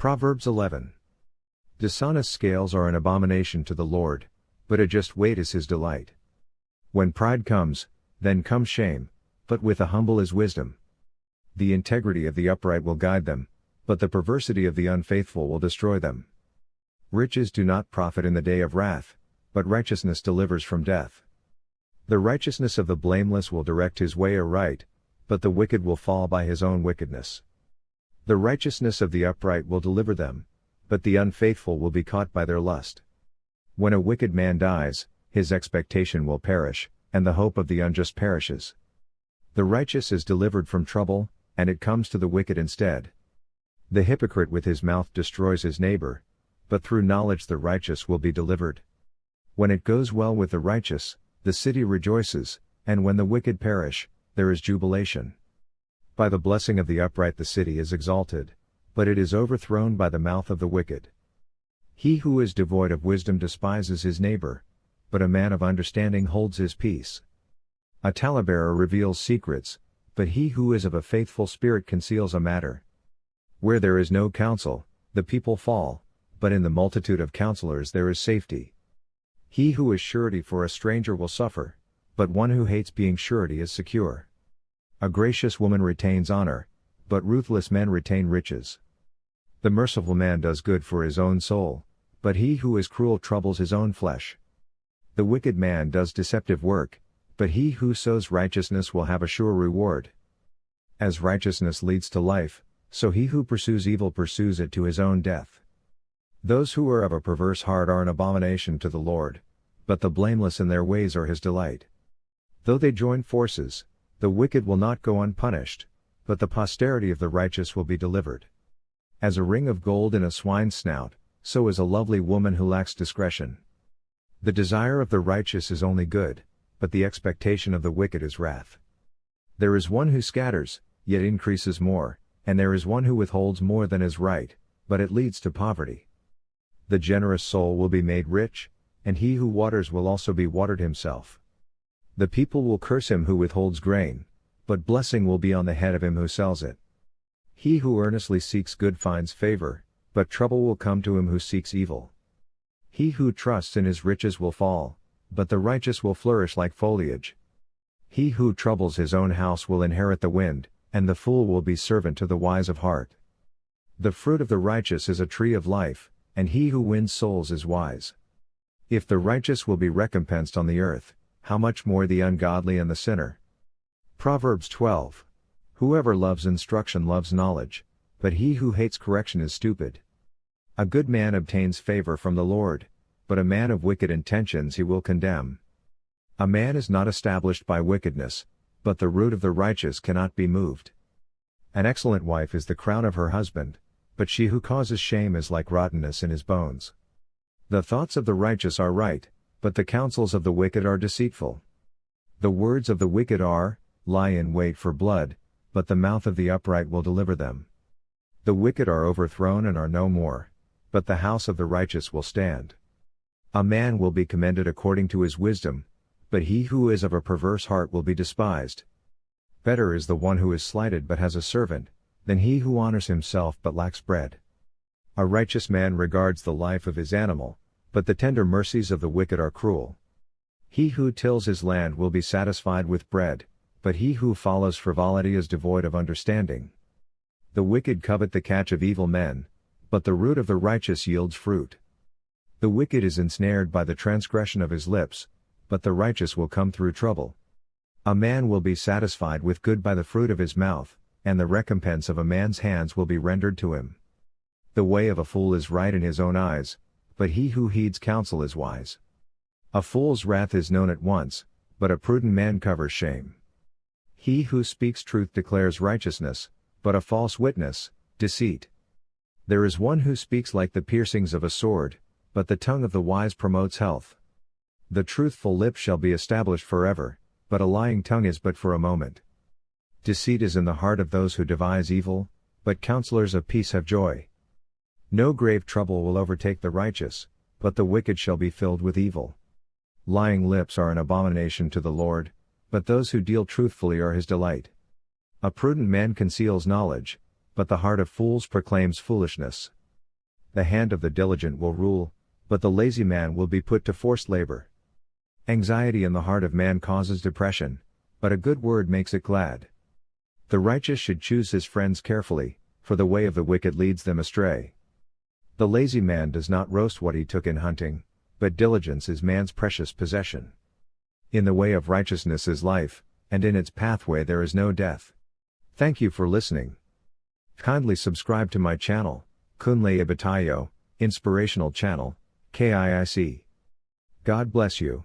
Proverbs 11. Dishonest scales are an abomination to the Lord, but a just weight is his delight. When pride comes, then comes shame, but with the humble is wisdom. The integrity of the upright will guide them, but the perversity of the unfaithful will destroy them. Riches do not profit in the day of wrath, but righteousness delivers from death. The righteousness of the blameless will direct his way aright, but the wicked will fall by his own wickedness. The righteousness of the upright will deliver them, but the unfaithful will be caught by their lust. When a wicked man dies, his expectation will perish, and the hope of the unjust perishes. The righteous is delivered from trouble, and it comes to the wicked instead. The hypocrite with his mouth destroys his neighbor, but through knowledge the righteous will be delivered. When it goes well with the righteous, the city rejoices, and when the wicked perish, there is jubilation. By the blessing of the upright the city is exalted, but it is overthrown by the mouth of the wicked. He who is devoid of wisdom despises his neighbor, but a man of understanding holds his peace. A talebearer reveals secrets, but he who is of a faithful spirit conceals a matter. Where there is no counsel, the people fall, but in the multitude of counselors there is safety. He who is surety for a stranger will suffer, but one who hates being surety is secure. A gracious woman retains honor, but ruthless men retain riches. The merciful man does good for his own soul, but he who is cruel troubles his own flesh. The wicked man does deceptive work, but he who sows righteousness will have a sure reward. As righteousness leads to life, so he who pursues evil pursues it to his own death. Those who are of a perverse heart are an abomination to the Lord, but the blameless in their ways are his delight. Though they join forces, the wicked will not go unpunished, but the posterity of the righteous will be delivered. As a ring of gold in a swine's snout, so is a lovely woman who lacks discretion. The desire of the righteous is only good, but the expectation of the wicked is wrath. There is one who scatters, yet increases more, and there is one who withholds more than is right, but it leads to poverty. The generous soul will be made rich, and he who waters will also be watered himself. The people will curse him who withholds grain, but blessing will be on the head of him who sells it. He who earnestly seeks good finds favor, but trouble will come to him who seeks evil. He who trusts in his riches will fall, but the righteous will flourish like foliage. He who troubles his own house will inherit the wind, and the fool will be servant to the wise of heart. The fruit of the righteous is a tree of life, and he who wins souls is wise. If the righteous will be recompensed on the earth, how much more the ungodly and the sinner? Proverbs 12. Whoever loves instruction loves knowledge, but he who hates correction is stupid. A good man obtains favor from the Lord, but a man of wicked intentions he will condemn. A man is not established by wickedness, but the root of the righteous cannot be moved. An excellent wife is the crown of her husband, but she who causes shame is like rottenness in his bones. The thoughts of the righteous are right, but the counsels of the wicked are deceitful. The words of the wicked lie in wait for blood, but the mouth of the upright will deliver them. The wicked are overthrown and are no more, but the house of the righteous will stand. A man will be commended according to his wisdom, but he who is of a perverse heart will be despised. Better is the one who is slighted but has a servant, than he who honors himself but lacks bread. A righteous man regards the life of his animal, but the tender mercies of the wicked are cruel. He who tills his land will be satisfied with bread, but he who follows frivolity is devoid of understanding. The wicked covet the catch of evil men, but the root of the righteous yields fruit. The wicked is ensnared by the transgression of his lips, but the righteous will come through trouble. A man will be satisfied with good by the fruit of his mouth, and the recompense of a man's hands will be rendered to him. The way of a fool is right in his own eyes, but he who heeds counsel is wise. A fool's wrath is known at once, but a prudent man covers shame. He who speaks truth declares righteousness, but a false witness, deceit. There is one who speaks like the piercings of a sword, but the tongue of the wise promotes health. The truthful lip shall be established forever, but a lying tongue is but for a moment. Deceit is in the heart of those who devise evil, but counselors of peace have joy. No grave trouble will overtake the righteous, but the wicked shall be filled with evil. Lying lips are an abomination to the Lord, but those who deal truthfully are his delight. A prudent man conceals knowledge, but the heart of fools proclaims foolishness. The hand of the diligent will rule, but the lazy man will be put to forced labor. Anxiety in the heart of man causes depression, but a good word makes it glad. The righteous should choose his friends carefully, for the way of the wicked leads them astray. The lazy man does not roast what he took in hunting, but diligence is man's precious possession. In the way of righteousness is life, and in its pathway there is no death. Thank you for listening. Kindly subscribe to my channel, KIIC Inspirational Channel, KIIC. God bless you.